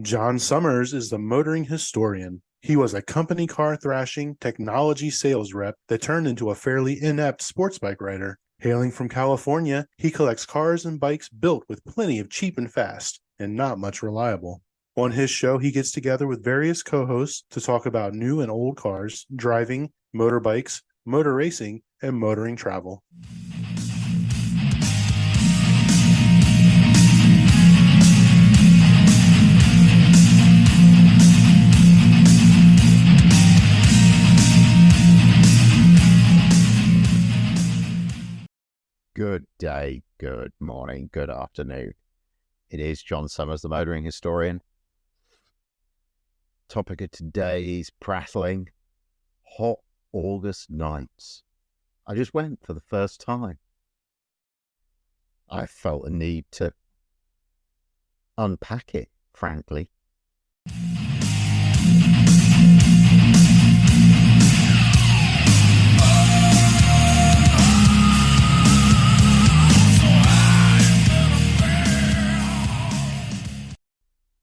John Summers is the motoring historian. He was a company car thrashing technology sales rep that turned into a fairly inept sports bike rider. Hailing from California, he collects cars and bikes built with plenty of cheap and fast, and not much reliable. On his show, he gets together with various co hosts to talk about new and old cars, driving, motorbikes, motor racing, and motoring travel. Good day, good morning, good afternoon. It is John Summers, the motoring historian. Topic of today's prattling, hot August nights. I just went for the first time. I felt a need to unpack it, frankly.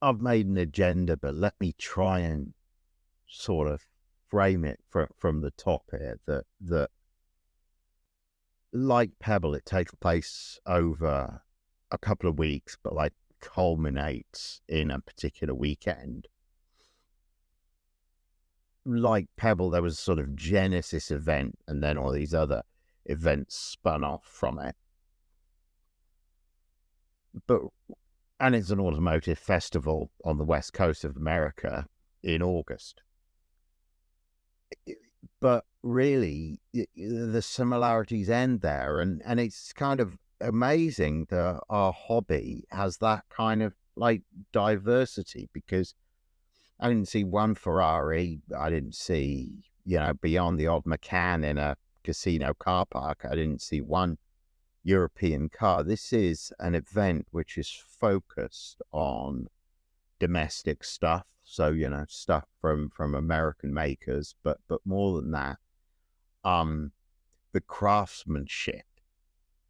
I've made an agenda, but let me try and sort of frame it from the top here, that like Pebble, it takes place over a couple of weeks, but like culminates in a particular weekend. Like Pebble, there was a sort of genesis event, and then all these other events spun off from it. And it's an automotive festival on the west coast of America in August. But really, the similarities end there. And it's kind of amazing that our hobby has that kind of like diversity, because I didn't see one Ferrari. I didn't see, beyond the odd McCann in a casino car park, I didn't see one European car. This is an event which is focused on domestic stuff, so stuff from American makers, but more than that, the craftsmanship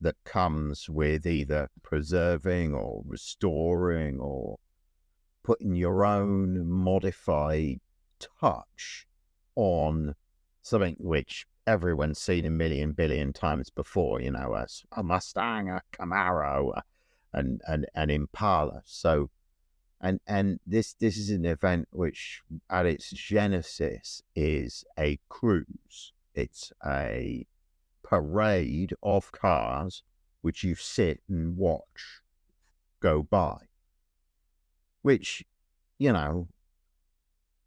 that comes with either preserving or restoring or putting your own modified touch on something which everyone's seen a million billion times before, a Mustang, a Camaro, and an Impala. So, and this is an event which, at its genesis, is a cruise. It's a parade of cars which you sit and watch go by. Which,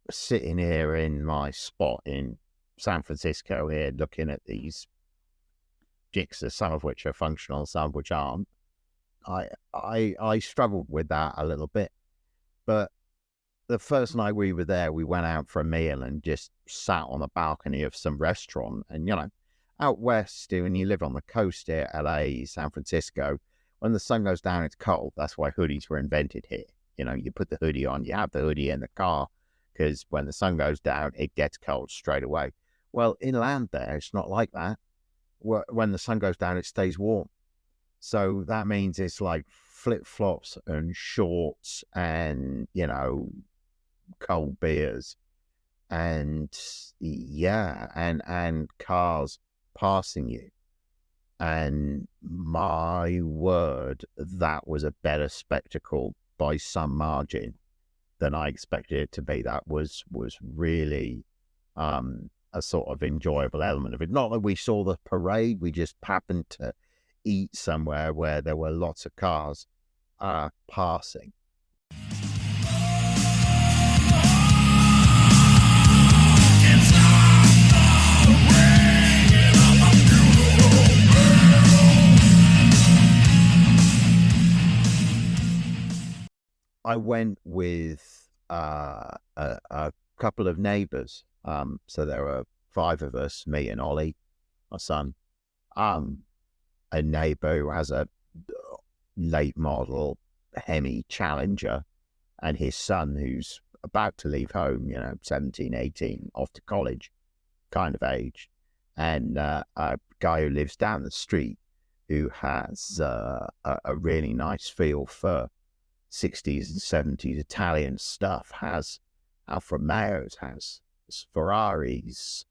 sitting here in my spot in San Francisco here, looking at these Gixxers, some of which are functional, some of which aren't, I struggled with that a little bit. But the first night we were there, we went out for a meal and just sat on the balcony of some restaurant. And, out west, when you live on the coast here, LA, San Francisco, when the sun goes down, it's cold. That's why hoodies were invented here. You put the hoodie on, you have the hoodie in the car, because when the sun goes down, it gets cold straight away. Well, inland there, it's not like that. When the sun goes down, it stays warm. So that means it's like flip-flops and shorts and, cold beers. And, and cars passing you. And my word, that was a better spectacle by some margin than I expected it to be. That was really a sort of enjoyable element of it. Not that we saw the parade, we just happened to eat somewhere where there were lots of cars passing. I went with a couple of neighbours. So there were 5 of us, me and Ollie, my son, a neighbour who has a late model Hemi Challenger, and his son who's about to leave home, 17, 18, off to college kind of age, and a guy who lives down the street who has a really nice feel for 60s and 70s Italian stuff, has Alfa Romeos, has Ferraris,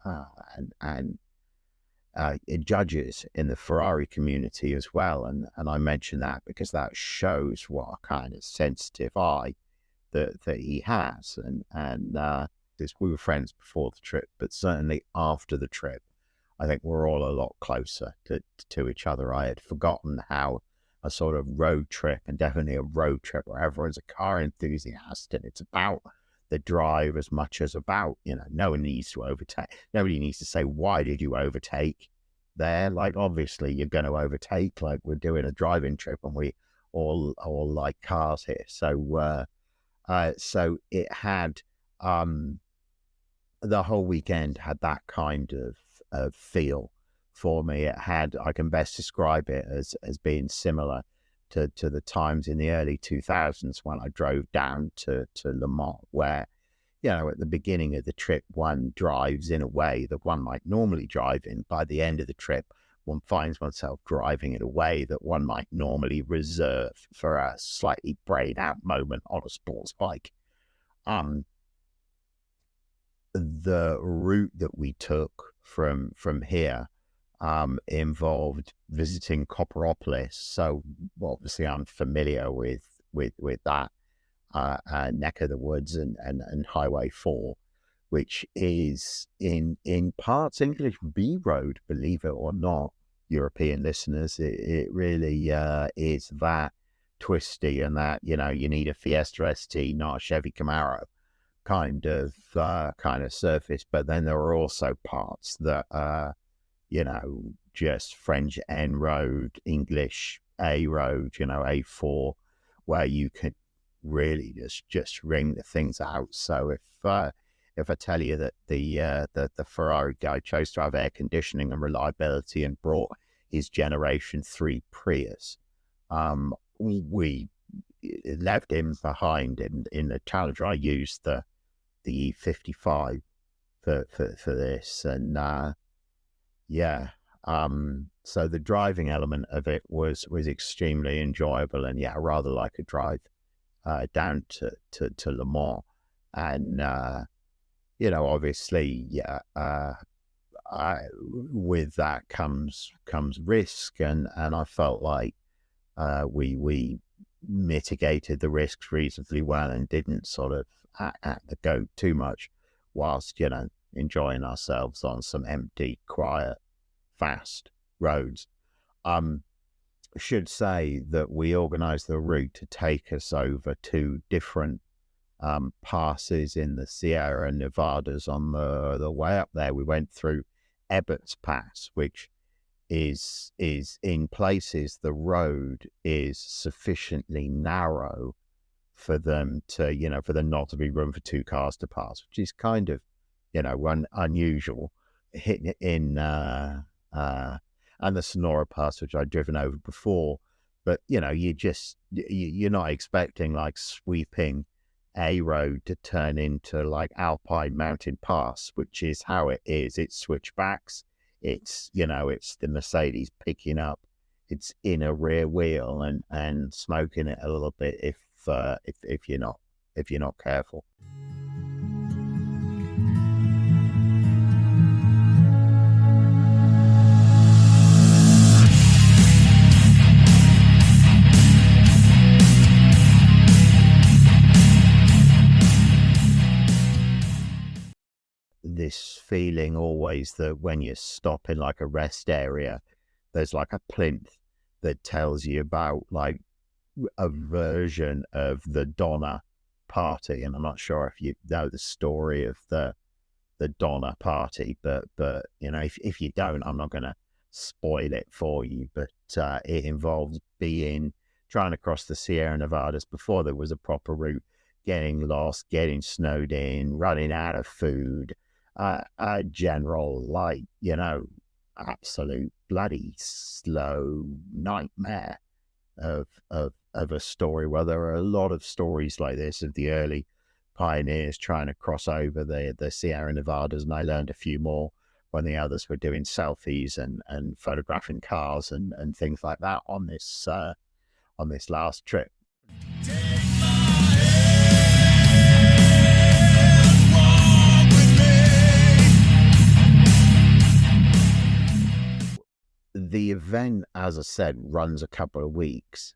and judges in the Ferrari community as well. And I mention that because that shows what a kind of sensitive eye that he has. And we were friends before the trip, but certainly after the trip, I think we're all a lot closer to each other. I had forgotten how a sort of road trip, and definitely a road trip where everyone's a car enthusiast and it's about the drive as much as about, no one needs to overtake. Nobody needs to say, why did you overtake there? Like, obviously you're going to overtake, like we're doing a driving trip and we all like cars here. So, so it had, the whole weekend had that kind of feel for me. It had, I can best describe it as being similar to the times in the early 2000s when I drove down to Le Mans, where, at the beginning of the trip, one drives in a way that one might normally drive in. By the end of the trip, one finds oneself driving in a way that one might normally reserve for a slightly brayed out moment on a sports bike. The route that we took from here involved visiting Copperopolis. So obviously I'm familiar with that neck of the woods and Highway 4, which is in parts English B road, believe it or not, European listeners. It really is that twisty, and that, you need a Fiesta ST, not a Chevy Camaro kind of surface. But then there are also parts that are, just French N road, English A road, A4, where you could really just ring the things out. So if I tell you that the Ferrari guy chose to have air conditioning and reliability and brought his Generation 3 Prius, we left him behind in the Challenger. I used the E55 for this, and so the driving element of it was extremely enjoyable, and I rather like a drive down to Le Mans. And obviously, with that comes risk, and I felt like we mitigated the risks reasonably well and didn't sort of at the goat too much, whilst enjoying ourselves on some empty, quiet, fast roads. Should say that we organized the route to take us over 2 different passes in the Sierra Nevadas. On the way up there, we went through Eberts Pass, which is in places the road is sufficiently narrow for them to, for there not to be room for 2 cars to pass, which is kind of, unusual in and the Sonora Pass, which I'd driven over before. But, you're not expecting like sweeping A road to turn into like Alpine Mountain Pass, which is how it is. It's switchbacks. It's, it's the Mercedes picking up its inner rear wheel and smoking it a little bit if you're not careful. This feeling always that when you stop in like a rest area, there's like a plinth that tells you about like a version of the Donner Party. And I'm not sure if you know the story of the Donner Party, but if you don't, I'm not going to spoil it for you. But it involves trying to cross the Sierra Nevadas before there was a proper route, getting lost, getting snowed in, running out of food, a general, like, absolute bloody slow nightmare of a story. Well, there are a lot of stories like this of the early pioneers trying to cross over the Sierra Nevadas, and I learned a few more when the others were doing selfies and photographing cars and things like that on this last trip. The event, as I said, runs a couple of weeks.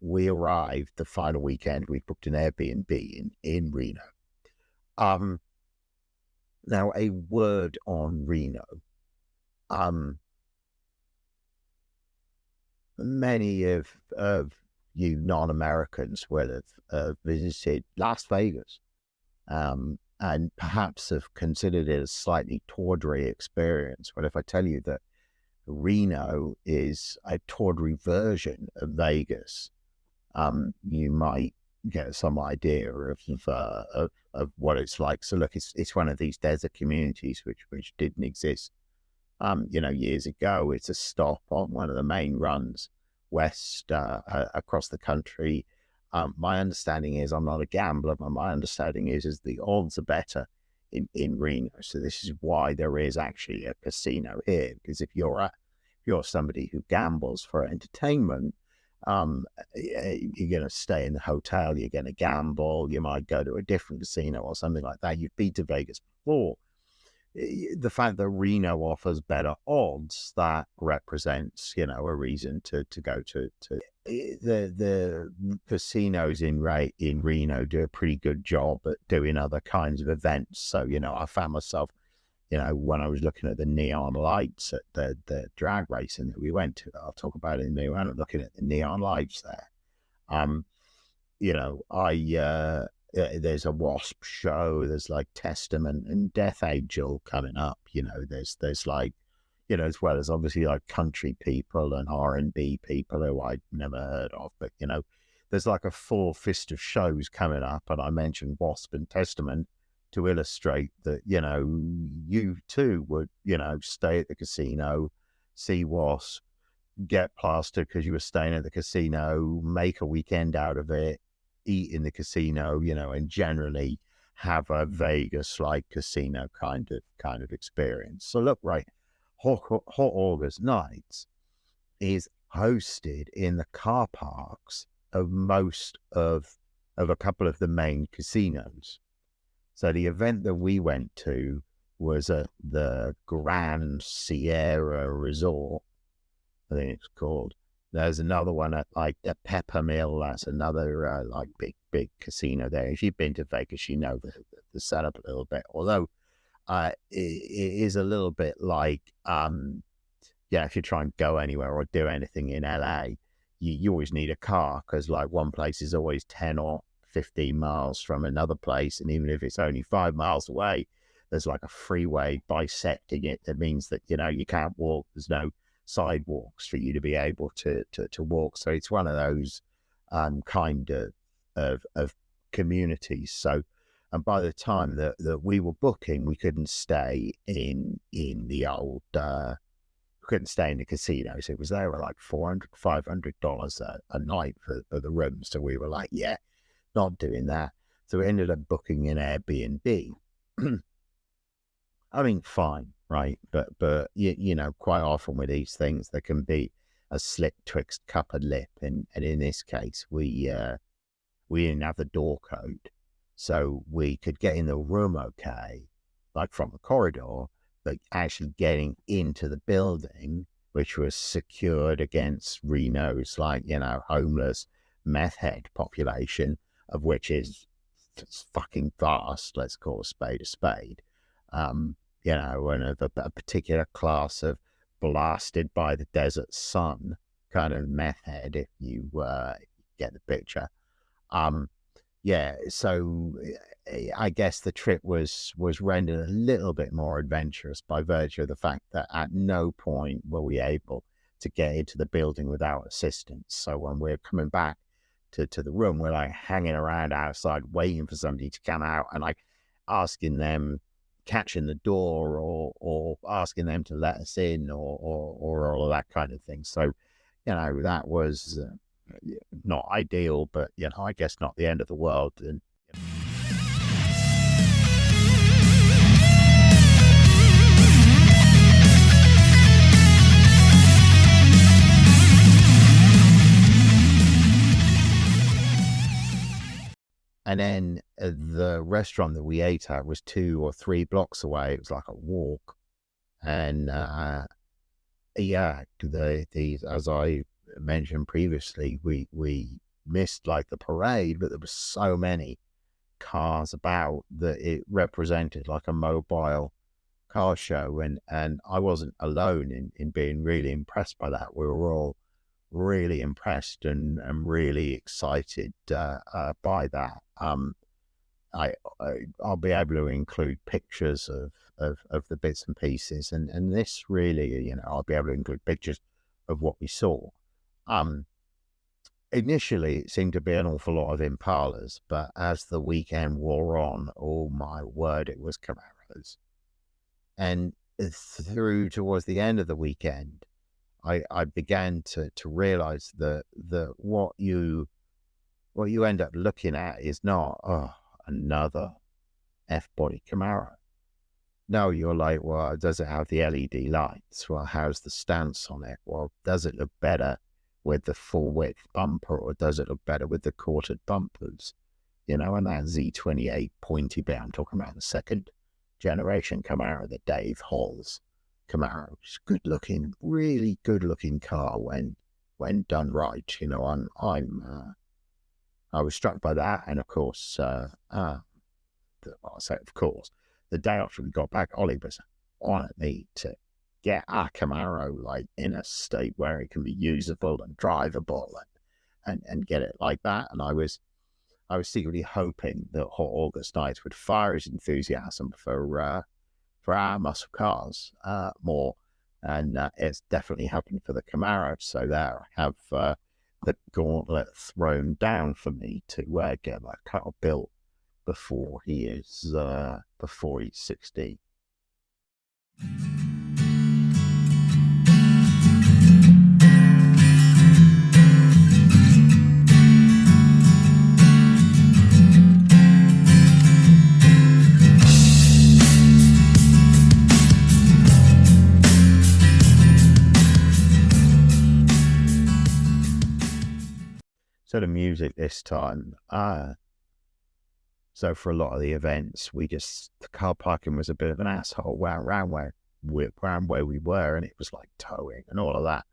We arrived the final weekend. We booked an Air BnB in Reno. Now, a word on Reno. Many of you non-Americans will have visited Las Vegas, and perhaps have considered it a slightly tawdry experience. But if I tell you that Reno is a tawdry version of Vegas, you might get some idea of what it's like. So look, it's one of these desert communities which didn't exist, years ago. It's a stop on one of the main runs west across the country. My understanding is, I'm not a gambler, but my understanding is the odds are better in Reno. So this is why there is actually a casino here, because if you're somebody who gambles for entertainment, you're going to stay in the hotel, you're going to gamble, you might go to a different casino or something like that. You've been to Vegas before. The fact that Reno offers better odds, that represents, a reason to go to the casinos in Reno do a pretty good job at doing other kinds of events. So, I found myself, when I was looking at the neon lights at the drag racing that we went to, I'll talk about it in a minute. I'm looking at the neon lights there. There's a Wasp show. There's like Testament and Death Angel coming up. There's like, as well as obviously like country people and R&B people who I'd never heard of. But, there's like a full fist of shows coming up. And I mentioned Wasp and Testament to illustrate that, you too would, stay at the casino, see Wasp, get plastered because you were staying at the casino, make a weekend out of it, eat in the casino, and generally have a Vegas-like casino kind of experience. So look, right, Hot August Nights is hosted in the car parks of most of a couple of the main casinos. So the event that we went to was at the Grand Sierra Resort, I think it's called. There's another one at like the Peppermill. That's another big casino there. If you've been to Vegas, you know the setup a little bit. Although it is a little bit like, if you try and go anywhere or do anything in LA, you always need a car, because like one place is always 10 or 15 miles from another place, and even if it's only 5 miles away, there's like a freeway bisecting it. That means that you can't walk. There's no sidewalks for you to be able to walk. So it's one of those kind of communities. So, and by the time that we were booking, we couldn't stay in the old couldn't stay in the casinos. It was there at like $400-$500 a night for the rooms. So we were like, yeah, not doing that. So we ended up booking an Airbnb. I mean, fine, right? But quite often with these things, there can be a slip twixt cup and lip, and in this case, we didn't have the door code, so we could get in the room okay, like from the corridor, but actually getting into the building, which was secured against Reno's homeless meth head population, of which is fucking vast. Let's call a spade. And of a particular class of blasted by the desert sun kind of meth head, if you get the picture. So I guess the trip was rendered a little bit more adventurous by virtue of the fact that at no point were we able to get into the building without assistance. So when we're coming back to the room, we're like hanging around outside waiting for somebody to come out and like asking them, catching the door or asking them to let us in or all of that kind of thing. So, that was not ideal, but, I guess not the end of the world. And And then the restaurant that we ate at was 2 or 3 blocks away. It was like a walk. And yeah, as I mentioned previously, we missed like the parade, but there were so many cars about that it represented like a mobile car show, and I wasn't alone in being really impressed by that. We were all really impressed and really excited by that. I, I'll be able to include pictures of the bits and pieces, and this really, you know, I'll be able to include pictures of what we saw. Initially, it seemed to be an awful lot of Impalas, but as the weekend wore on, oh my word, it was Camaros. And through towards the end of the weekend, I began to realize that what you end up looking at is not another F-body Camaro. No, you're like, well, does it have the LED lights? Well, how's the stance on it? Well, does it look better with the full width bumper, or does it look better with the quartered bumpers? You know, and that Z28 pointy bit, I'm talking about the second generation Camaro, the Dave Hall's Camaro. It's good looking, really good looking car when done right. You know, I was struck by that, and of course, I say of course, the day after we got back, Ollie was on me to get our Camaro like in a state where it can be usable and drivable, and get it like that. And I was secretly hoping that Hot August nights would fire his enthusiasm for our muscle cars more, and it's definitely happened for the Camaro. So there, I have the gauntlet thrown down for me to get that car built before he's 60. So the music this time, so for a lot of the events, the car parking was a bit of an asshole around where we were, and it was like towing and all of that.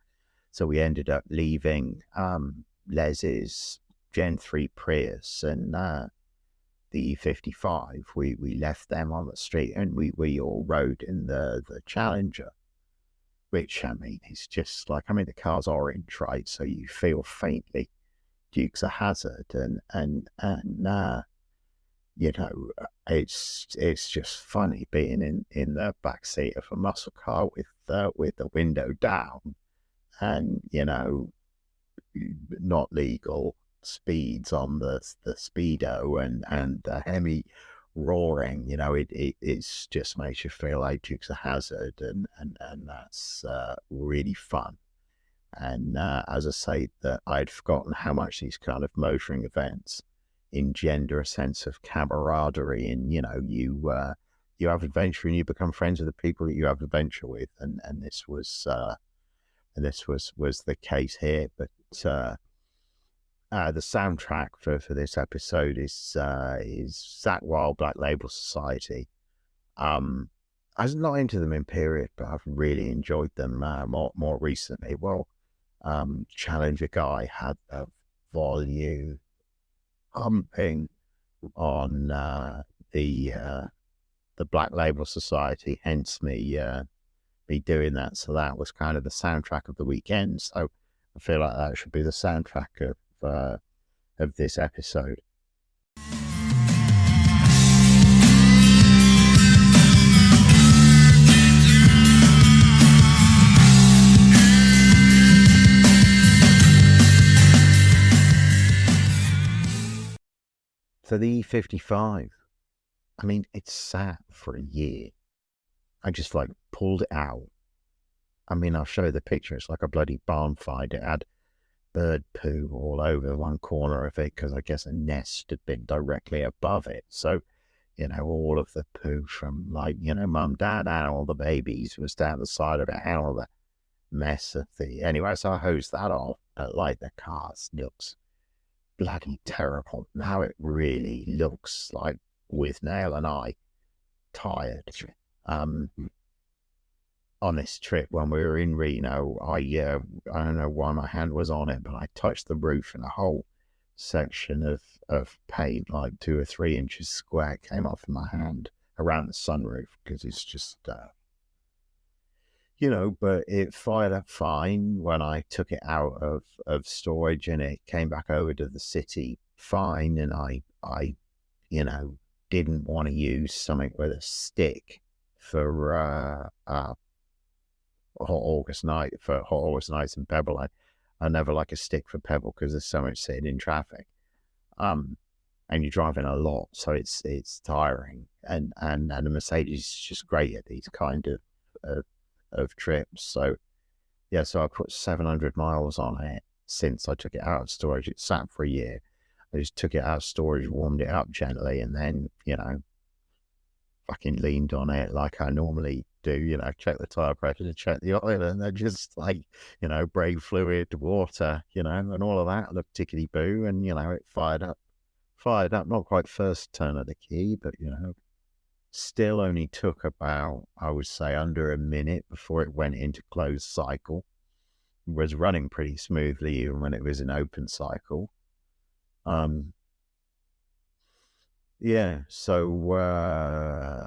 So we ended up leaving Les's Gen 3 Prius and the E55. We left them on the street, and we all rode in the Challenger, which, I mean, it's just like, I mean, the car's orange, right? So you feel faintly Dukes of Hazzard, and you know, it's just funny being in the back seat of a muscle car with the window down, and, you know, not legal speeds on the speedo and the Hemi roaring. You know, it's just makes you feel like Dukes of Hazzard, and that's really fun. And as I say, that I'd forgotten how much these kind of motoring events engender a sense of camaraderie, and, you know, you have adventure and you become friends with the people that you have adventure with, and this was the case here. But the soundtrack for this episode is Zakk Wylde, Black Label Society. I was not into them in period, but I've really enjoyed them more recently. Well, Challenger Guy had a volume pumping on the Black Label Society, hence me doing that. So that was kind of the soundtrack of the weekend. So I feel like that should be the soundtrack of this episode. So the E55, I mean, it sat for a year. I just like pulled it out. I mean, I'll show you the picture. It's like a bloody barn find. It had bird poo all over one corner of it, because I guess a nest had been directly above it. So, you know, all of the poo from, like, you know, mum, dad, and all the babies was down the side of it, and all the mess of the... Anyway, so I hosed that off. Like, the car looks bloody terrible. Now it really looks like, with Nail and I tired. On this trip when we were in Reno, I don't know why my hand was on it, but I touched the roof and a whole section of paint, like 2 or 3 inches square, came off my hand around the sunroof, because it's just, but it fired up fine when I took it out of storage, and it came back over to the city fine. And I didn't want to use something with a stick for hot August nights in Pebble. I never like a stick for Pebble because there's so much sitting in traffic, and you're driving a lot, so it's tiring. And the Mercedes is just great at these kind of trips. So so I put 700 miles on it since I took it out of storage. It sat for a year. I just took it out of storage, warmed it up gently, and then fucking leaned on it like I normally do, check the tire pressure, check the oil, and then just like, brake fluid, water, and all of that looked tickety boo. And, it fired up, not quite first turn of the key, but, still only took about, I would say, under a minute before it went into closed cycle. It was running pretty smoothly even when it was in open cycle. So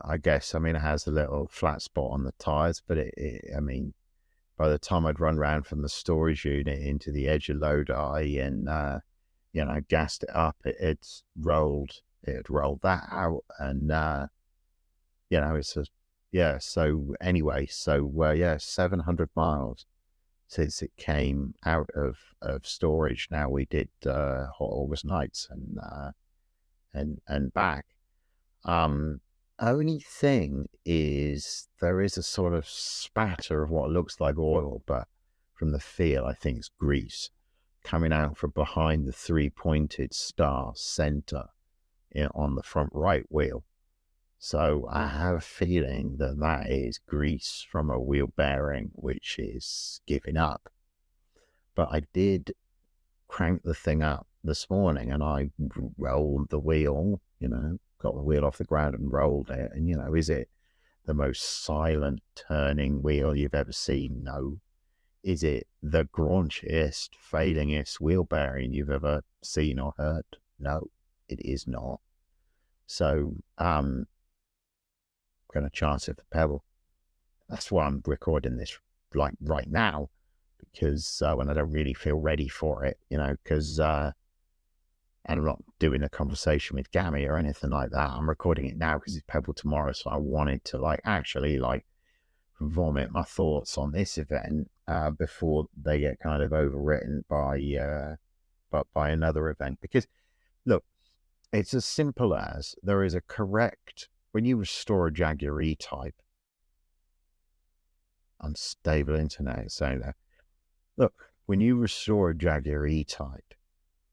I guess, it has a little flat spot on the tires, but by the time I'd run around from the storage unit into the edge of Lodi and, gassed it up, it rolled that out. And, so anyway, 700 miles since it came out of storage. Now we did hot August nights and back. Only thing is there is a sort of spatter of what looks like oil, but from the feel, I think it's grease coming out from behind the 3-pointed star center on the front right wheel. So I have a feeling that is grease from a wheel bearing, which is giving up. But I did crank the thing up this morning, and I rolled the wheel, got the wheel off the ground and rolled it. And, is it the most silent turning wheel you've ever seen? No. Is it the graunchiest, failingest wheel bearing you've ever seen or heard? No, it is not. So, I'm going to chance it for Pebble. That's why I'm recording this like right now, because when I don't really feel ready for it, because and I'm not doing a conversation with Gammy or anything like that. I'm recording it now because it's Pebble tomorrow, so I wanted to actually vomit my thoughts on this event before they get kind of overwritten by another event. Because look, it's as simple as there is a correct, when you restore a Jaguar E-Type, unstable internet saying that. Look, when you restore a Jaguar E-Type,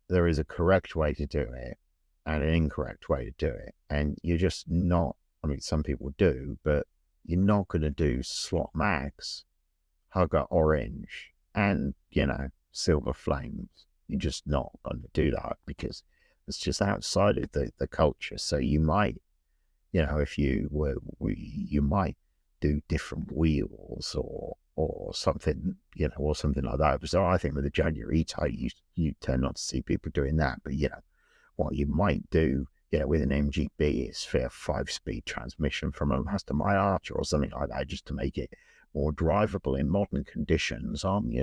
there is a correct way to do it and an incorrect way to do it. And you're just not, some people do, but you're not going to do slot mags, Hugger orange, and, silver flames. You're just not going to do that because it's just outside of the culture. So you might, if you were, you might do different wheels or something, or something like that. So I think with the Jaguar E-Type, you tend not to see people doing that. But, what you might do, with an MGB is for a 5-speed transmission from a Master My Archer or something like that, just to make it more drivable in modern conditions on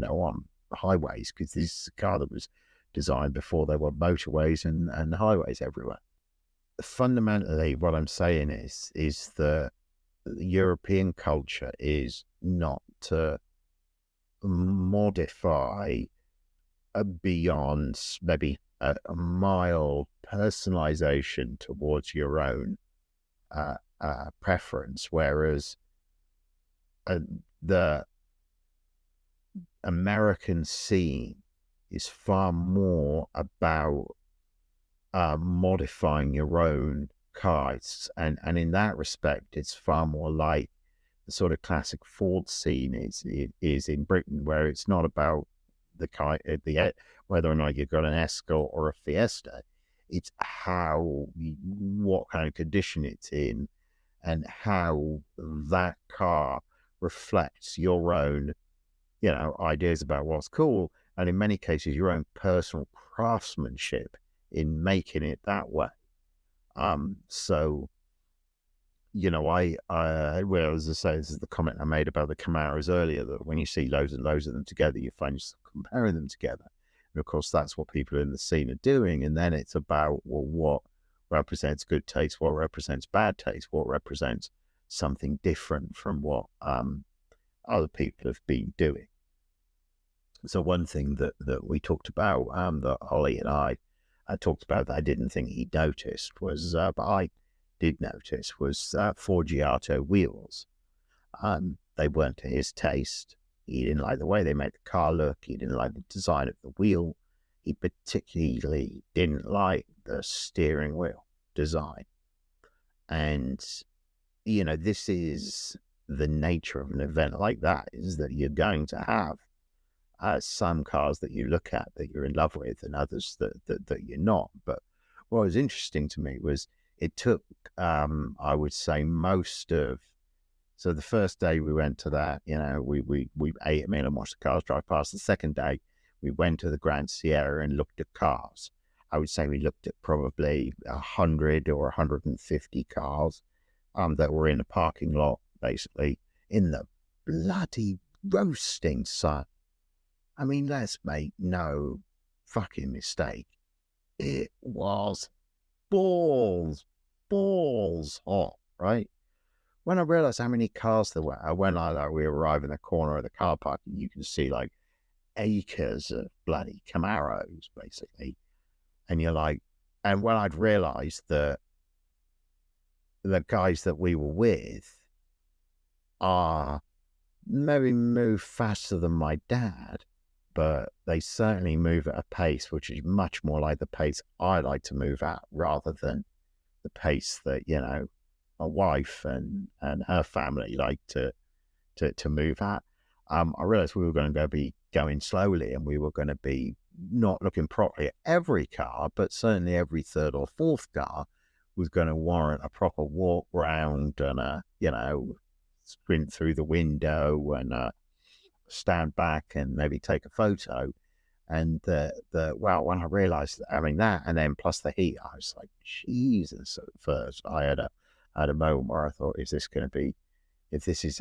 highways, because this is a car that was designed before there were motorways and highways everywhere. Fundamentally, what I'm saying is that European culture is not to modify beyond maybe a mild personalization towards your own preference, whereas the American scene is far more about modifying your own cars, and in that respect, it's far more like the sort of classic Ford scene is in Britain, where it's not about whether or not you've got an Escort or a Fiesta. It's what kind of condition it's in, and how that car reflects your own, ideas about what's cool, and in many cases your own personal craftsmanship in making it that way. So, well, as I say, this is the comment I made about the Camaros earlier, that when you see loads and loads of them together, you find yourself comparing them together. And of course, that's what people in the scene are doing. And then it's about, well, what represents good taste, what represents bad taste, what represents something different from what other people have been doing. So one thing that we talked about, that Ollie and I talked about, that I didn't think he noticed was, but I did notice, was Forgiato wheels. They weren't to his taste. He didn't like the way they made the car look. He didn't like the design of the wheel. He particularly didn't like the steering wheel design. And, this is the nature of an event like that, is that you're going to have some cars that you look at that you're in love with, and others that you're not. But what was interesting to me was it took, I would say, so the first day we went to that, we ate a meal and watched the cars drive past. The second day, we went to the Grand Sierra and looked at cars. I would say we looked at probably 100 or 150 cars that were in a parking lot, basically, in the bloody roasting sun. I mean, let's make no fucking mistake. It was balls hot, right? When I realized how many cars there were, we arrived in the corner of the car park, and you can see like acres of bloody Camaros, basically. And you're like, and when I'd realized that the guys that we were with are maybe move faster than my dad, but they certainly move at a pace which is much more like the pace I like to move at, rather than the pace that, my wife and her family like to move at. I realized we were going to be going slowly, and we were going to be not looking properly at every car, but certainly every third or fourth car was going to warrant a proper walk round and sprint through the window and stand back and maybe take a photo. And when I realized, that, and then plus the heat, I was like, Jesus. At first, I had a moment where I thought, is this going to be?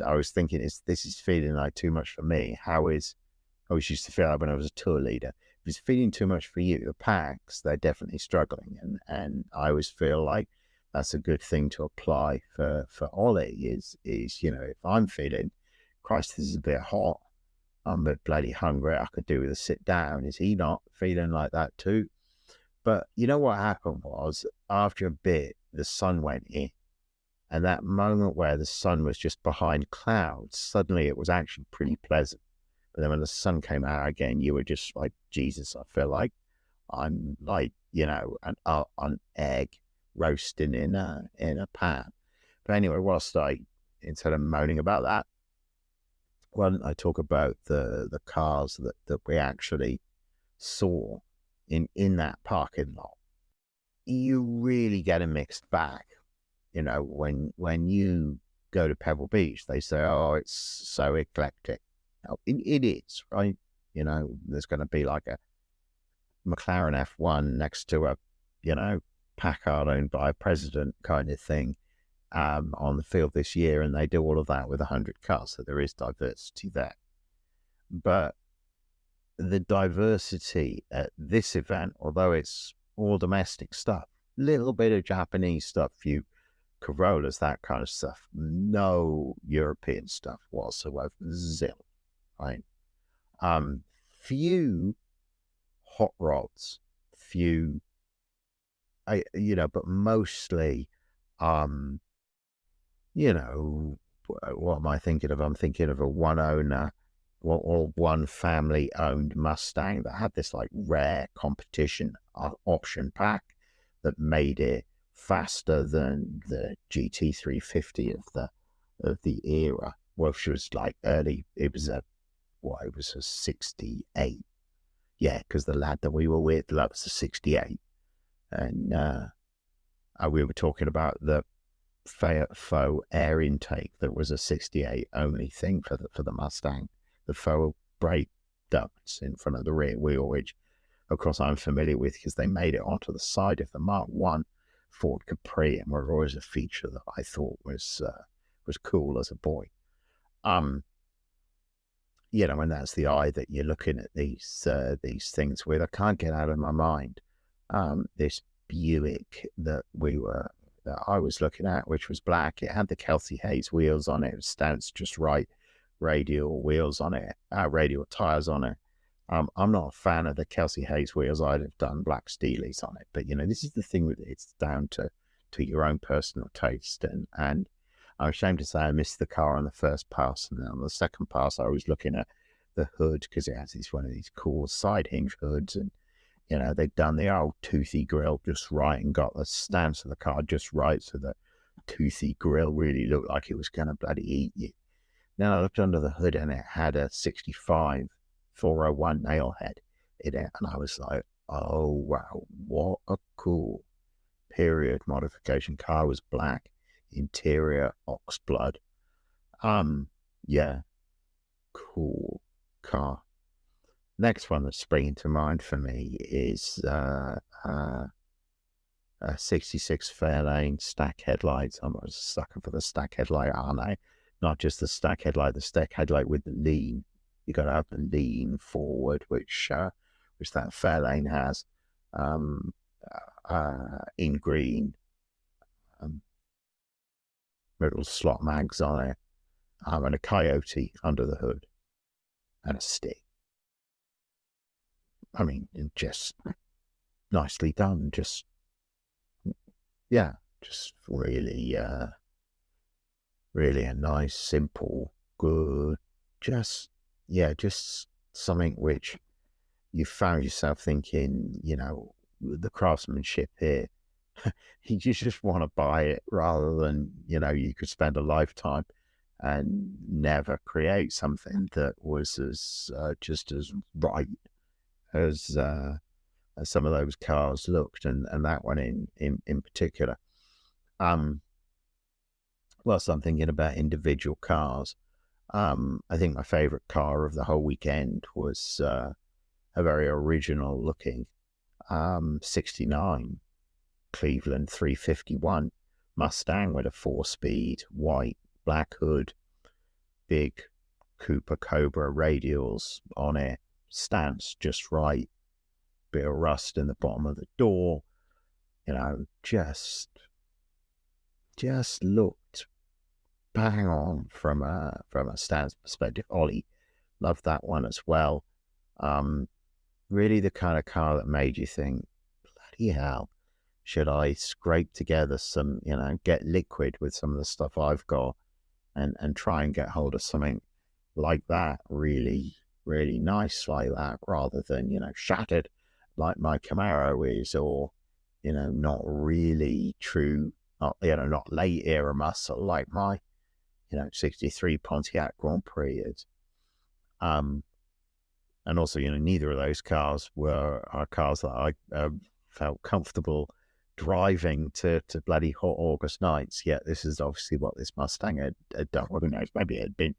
I was thinking, this is feeling like too much for me. I always used to feel like when I was a tour leader, if it's feeling too much for you, the packs, they're definitely struggling. And I always feel like that's a good thing to apply for Ollie is, if I'm feeling, Christ, this is a bit hot, I'm a bit bloody hungry, I could do with a sit down. Is he not feeling like that too? But what happened was, after a bit, the sun went in. And that moment where the sun was just behind clouds, suddenly it was actually pretty pleasant. But then when the sun came out again, you were just like, Jesus, I feel like I'm like, an egg roasting in a pan. But anyway, instead of moaning about that, why don't I talk about the cars that we actually saw in that parking lot? You really get a mixed bag. When you go to Pebble Beach, they say, oh, it's so eclectic. Now, it is, right? There's going to be like a McLaren F1 next to a, Packard owned by a president kind of thing on the field this year, and they do all of that with 100 cars, so there is diversity there. But the diversity at this event, although it's all domestic stuff, little bit of Japanese stuff, few Corollas, that kind of stuff, no European stuff whatsoever, zil, right? Few hot rods, but mostly, what am I thinking of? I'm thinking of a one owner or one family owned Mustang that had this like rare competition option pack that made it faster than the GT350 of the era, which was like early. It was a 68 yeah, because the lad that we were with loves the 68. And we were talking about the faux air intake that was a 68 only thing for the Mustang, the faux brake ducts in front of the rear wheel, which of course I'm familiar with because they made it onto the side of the Mark One Ford Capri, and were always a feature that I thought was cool as a boy. You know, and that's the eye that you're looking at these things with. I can't get out of my mind this Buick that I was looking at, which was black. It had the Kelsey Hayes wheels on it. It stands just right, radial wheels on it, radial tires on it. I'm not a fan of the Kelsey Hayes wheels. I'd have done black Steelies on it, but you know, this is the thing with it. It's down to your own personal taste, and I'm ashamed to say I missed the car on the first pass, and then on the second pass I was looking at the hood because it has one of these cool side hinge hoods, and you know, they'd done the old toothy grill just right and got the stance of the car just right, so the toothy grill really looked like it was going to bloody eat you. Then I looked under the hood and it had a 65 401 nail head in it, and I was like, oh wow, what a cool period modification car. Was black, interior ox blood. Yeah, cool car. Next one that's springing to mind for me is a 66 Fairlane stack headlights. I'm a sucker for the stack headlight, aren't I? Not just the stack headlight, the stack headlight with the lean. You got to have the lean forward, which that Fairlane has, in green, little slot mags on it, and a Coyote under the hood, and a stick. I mean, just nicely done. Just, yeah, just really, really a nice, simple, good, just something which you found yourself thinking, you know, the craftsmanship here, you just want to buy it rather than, you know, you could spend a lifetime and never create something that was as just as right as some of those cars looked, and that one in particular. Whilst I'm thinking about individual cars, I think my favorite car of the whole weekend was a very original looking 69 Cleveland 351 Mustang with a 4-speed, white, black hood, big Cooper Cobra radials on it, stance just right, bit of rust in the bottom of the door, you know, just looked bang on from a stance perspective. Ollie loved that one as well. Really the kind of car that made you think, bloody hell, should I scrape together some, you know, get liquid with some of the stuff I've got and try and get hold of something like that, really, really nice like that, rather than, you know, shattered like my Camaro is, or, you know, not really true, not, you know, not late era muscle like my, you know, 63 Pontiac Grand Prix is. And also, you know, neither of those cars are cars that I felt comfortable driving to bloody hot August nights. Yet this is obviously what this Mustang had done. Well, who knows? Maybe it had been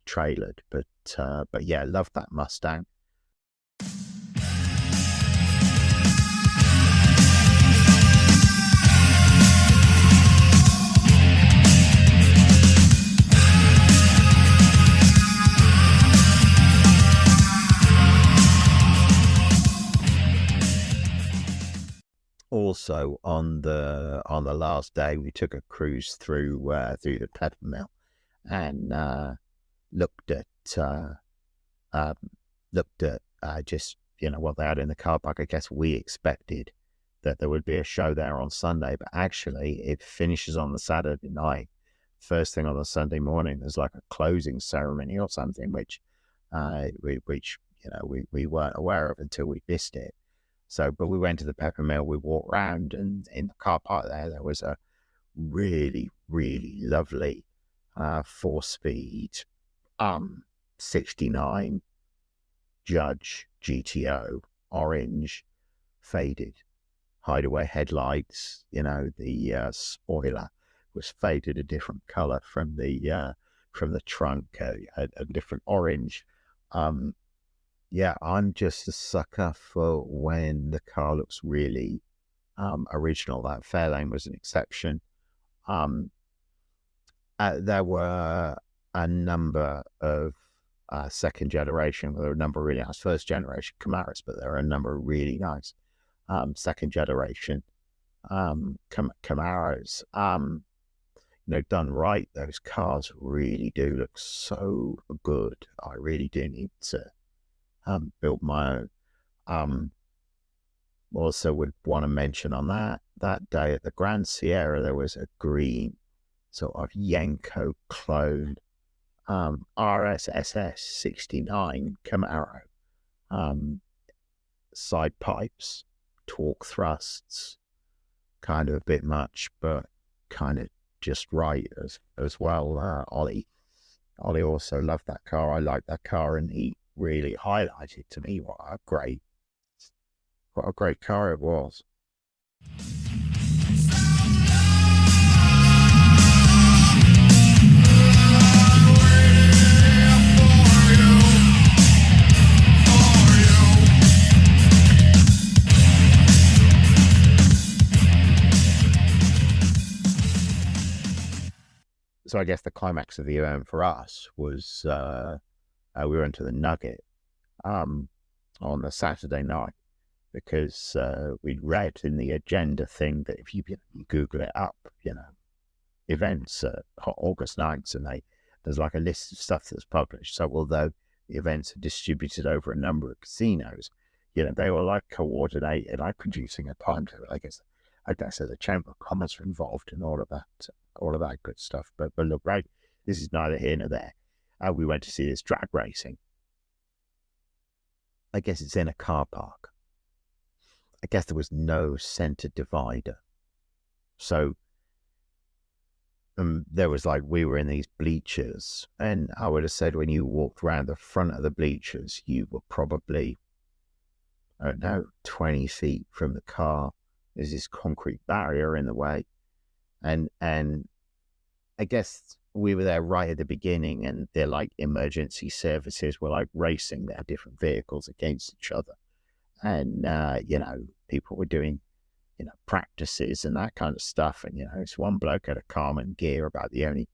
trailered, but yeah, loved that Mustang. Also, on the last day, we took a cruise through the Pebble Mill and looked at just, you know, what they had in the car park. I guess we expected that there would be a show there on Sunday, but actually it finishes on the Saturday night. First thing on the Sunday morning, there's like a closing ceremony or something, which you know, we weren't aware of until we missed it. So, but we went to the Pebble Mill, we walked around, and in the car park there was a really, really lovely 4-speed 69 Judge GTO orange faded hideaway headlights. The spoiler was faded a different color from the trunk, a different orange. Yeah, I'm just a sucker for when the car looks really original. That Fairlane was an exception. There were a number of second generation, there were a number of really nice first generation Camaros, but there are a number of really nice second generation Camaros. Done right, those cars really do look so good. I really do need to build my own. Also would want to mention on that day at the Grand Sierra, there was a green sort of Yenko clone RSSS 69 Camaro, side pipes, torque thrusts, kind of a bit much, but kind of just right as well. Ollie also loved that car. I liked that car, and he really highlighted to me what a great car it was. So I guess the climax of the event for us was we went to the Nugget on the Saturday night, because we'd read in the agenda thing that if you Google it up, events August nights, and there's like a list of stuff that's published. So although the events are distributed over a number of casinos, they were like coordinated, like producing a timetable. I guess the Chamber of Commerce are involved in all of that good stuff. But look, right, this is neither here nor there. We went to see this drag racing. I guess it's in a car park. I guess there was no center divider. So there was we were in these bleachers, and I would have said when you walked around the front of the bleachers, you were probably, I don't know, 20 feet from the car. There's this concrete barrier in the way. And I guess we were there right at the beginning, and they're emergency services were racing their different vehicles against each other. And, people were doing, practices and that kind of stuff. And, it's one bloke had a Carmen gear, about the only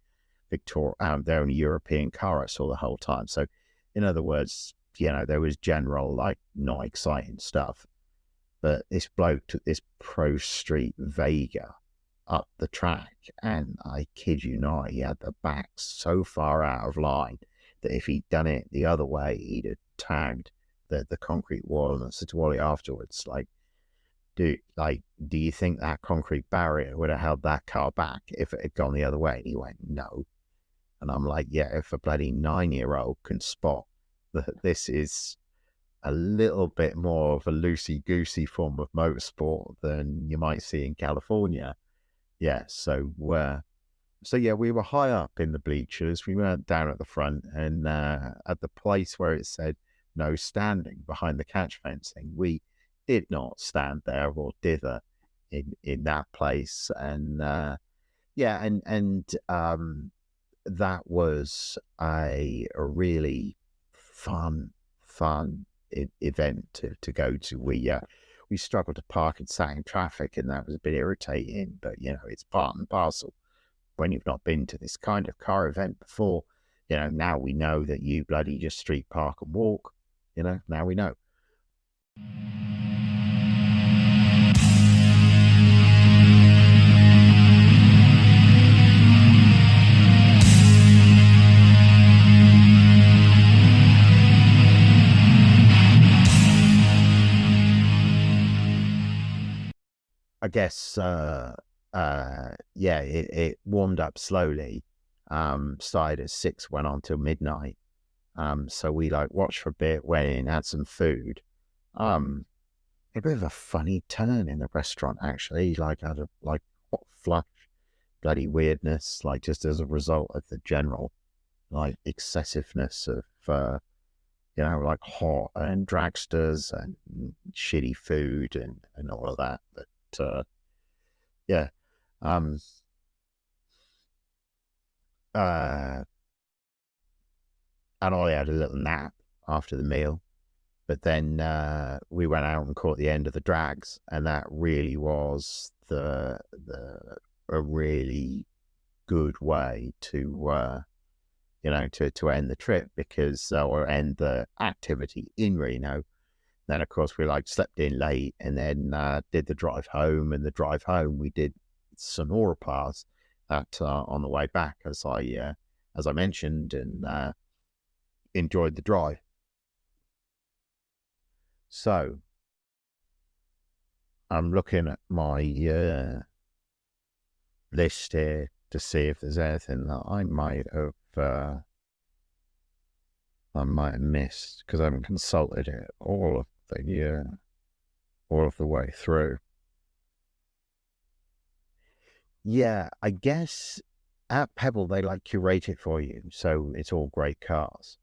their only European car I saw the whole time. So, in other words, there was general, not exciting stuff. But this bloke took this Pro Street Vega up the track, and I kid you not, he had the back so far out of line that if he'd done it the other way, he'd have tagged the concrete wall. And I said to Wally afterwards, do you think that concrete barrier would have held that car back if it had gone the other way? And he went, no. And I'm like, yeah, if a bloody 9-year-old can spot that this is a little bit more of a loosey-goosey form of motorsport than you might see in California. Yeah, so yeah, we were high up in the bleachers. We weren't down at the front, and at the place where it said no standing behind the catch fencing, we did not stand there or dither in that place. And that was a really fun event to go to. We struggled to park and sat in traffic, and that was a bit irritating, but it's part and parcel when you've not been to this kind of car event before. Now we know that you bloody just street park and walk. Now we know. I guess, it warmed up slowly. Started at 6, went on till midnight. So we watched for a bit, went in, had some food. A bit of a funny turn in the restaurant, actually. Had a hot flush, bloody weirdness, just as a result of the general excessiveness of like hot and dragsters and shitty food and all of that. But yeah, um, and I had a little nap after the meal. But then we went out and caught the end of the drags, and that really was a really good way to to end the trip, because or end the activity in Reno. Then of course we slept in late, and then did the drive home. And the drive home we did Sonora Pass that on the way back, as I mentioned, and enjoyed the drive. So I'm looking at my list here to see if there's anything that I might have missed, because I haven't consulted it all of the way through. Yeah, I guess at Pebble they curate it for you, so it's all great cars.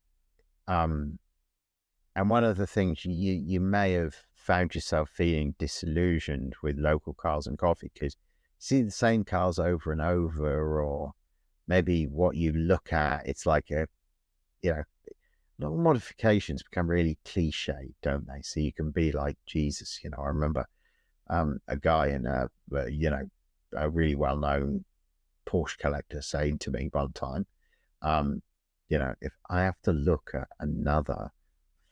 And one of the things you may have found yourself feeling disillusioned with local cars and coffee, because you see the same cars over and over, or maybe what you look at, it's like little modifications become really cliche, don't they? So you can be like, Jesus, I remember a guy in a really well-known Porsche collector saying to me one time, if I have to look at another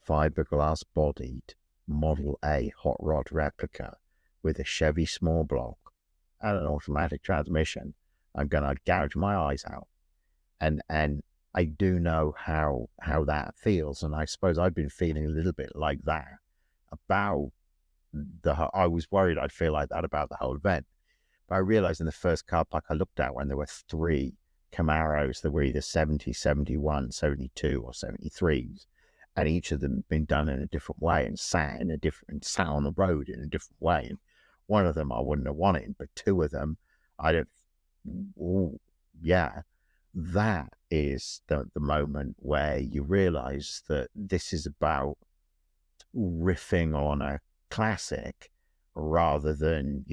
fiberglass bodied Model A hot rod replica with a Chevy small block and an automatic transmission, I'm gonna gouge my eyes out. And I do know how that feels, and I suppose I've been feeling a little bit like that about I was worried I'd feel like that about the whole event. But I realized in the first car park I looked at, when there were 3 Camaros that were either 70, 71, 72 or 73s, and each of them had been done in a different way and sat on the road in a different way. And one of them I wouldn't have wanted, but 2 of them I'd have. Oh, yeah, that is the moment where you realize that this is about riffing on a classic rather than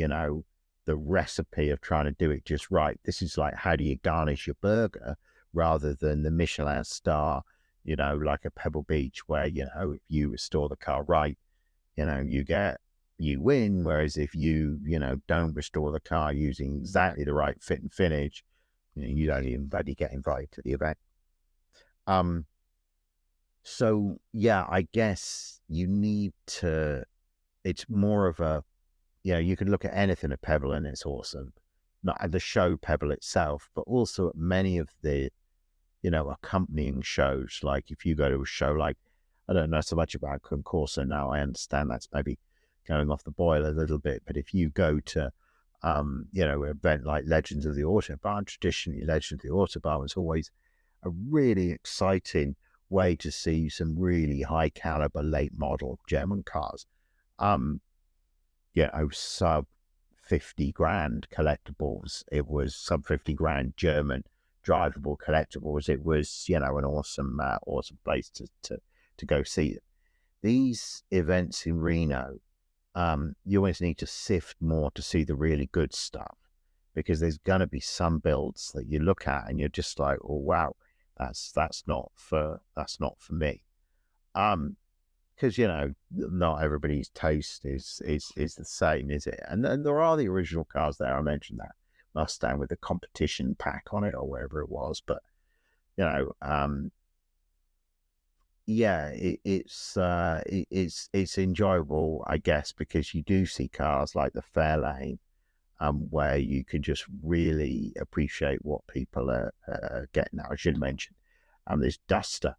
the recipe of trying to do it just right. This is like, how do you garnish your burger, rather than the Michelin star, like a Pebble Beach, where, if you restore the car right, you win. Whereas if you, don't restore the car using exactly the right fit and finish, you don't even bloody get invited to the event. So yeah, I guess you need to, it's more of a, you can look at anything at Pebble and it's awesome. Not at the show Pebble itself, but also at many of the, accompanying shows. Like if you go to a show like, I don't know so much about Concorso now, I understand that's maybe going off the boil a little bit, but if you go to, an event like Legends of the Autobahn, traditionally Legends of the Autobahn was always a really exciting way to see some really high caliber late model German cars. Sub 50 grand collectibles. It was sub 50 grand German drivable collectibles. It was, an awesome place to go see them. These events in Reno, you always need to sift more to see the really good stuff, because there's going to be some builds that you look at and you're just like, oh wow, that's not for me. Because not everybody's taste is the same, is it? And then there are the original cars there. I mentioned that Mustang with the competition pack on it, or wherever it was. But it's enjoyable, I guess, because you do see cars like the Fairlane, where you can just really appreciate what people are getting out. I should mention this Duster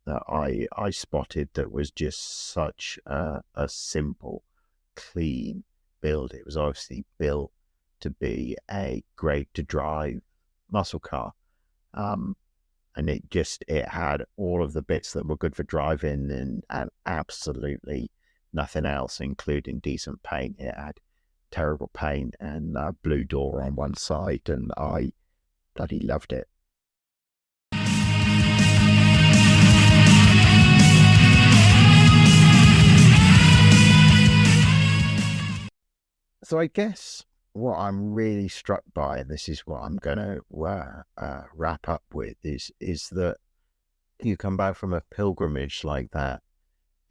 that I spotted, that was just such a simple, clean build. It was obviously built to be a great to drive muscle car, and it had all of the bits that were good for driving, and absolutely nothing else, including decent paint. It had terrible paint and blue door on one side, and I bloody loved it. So I guess what I'm really struck by, and this is what I'm going to wrap up with, is that you come back from a pilgrimage like that,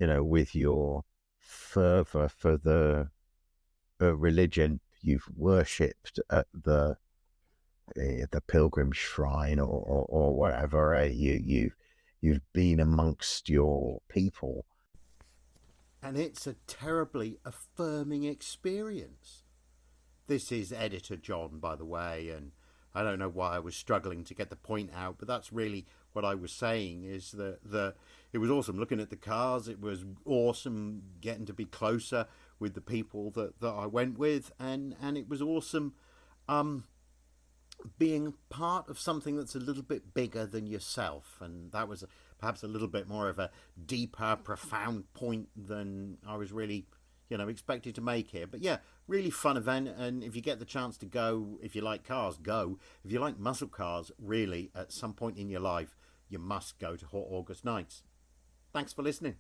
with your fervor for the religion you've worshipped at the pilgrim shrine or whatever. You've been amongst your people. And it's a terribly affirming experience. This is Editor John, by the way, and I don't know why I was struggling to get the point out, but that's really what I was saying, is that it was awesome looking at the cars. It was awesome getting to be closer with the people that I went with, and it was awesome being part of something that's a little bit bigger than yourself. And that was perhaps a little bit more of a deeper, profound point than I was really expected to make here. But yeah, really fun event. And if you get the chance to go, if you like cars, go. If you like muscle cars, really, at some point in your life, you must go to Hot August Nights. Thanks for listening.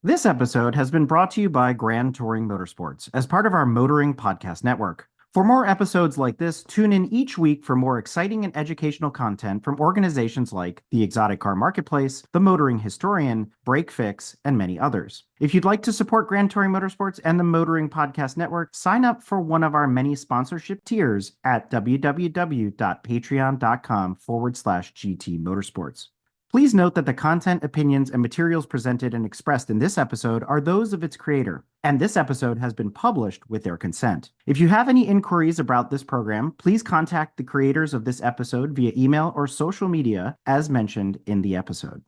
This episode has been brought to you by Grand Touring Motorsports as part of our Motoring Podcast Network. For more episodes like this, tune in each week for more exciting and educational content from organizations like the Exotic Car Marketplace, the Motoring Historian, Break Fix, and many others. If you'd like to support Grand Touring Motorsports and the Motoring Podcast Network, sign up for one of our many sponsorship tiers at www.patreon.com/GT Motorsports. Please note that the content, opinions, and materials presented and expressed in this episode are those of its creator, and this episode has been published with their consent. If you have any inquiries about this program, please contact the creators of this episode via email or social media as mentioned in the episode.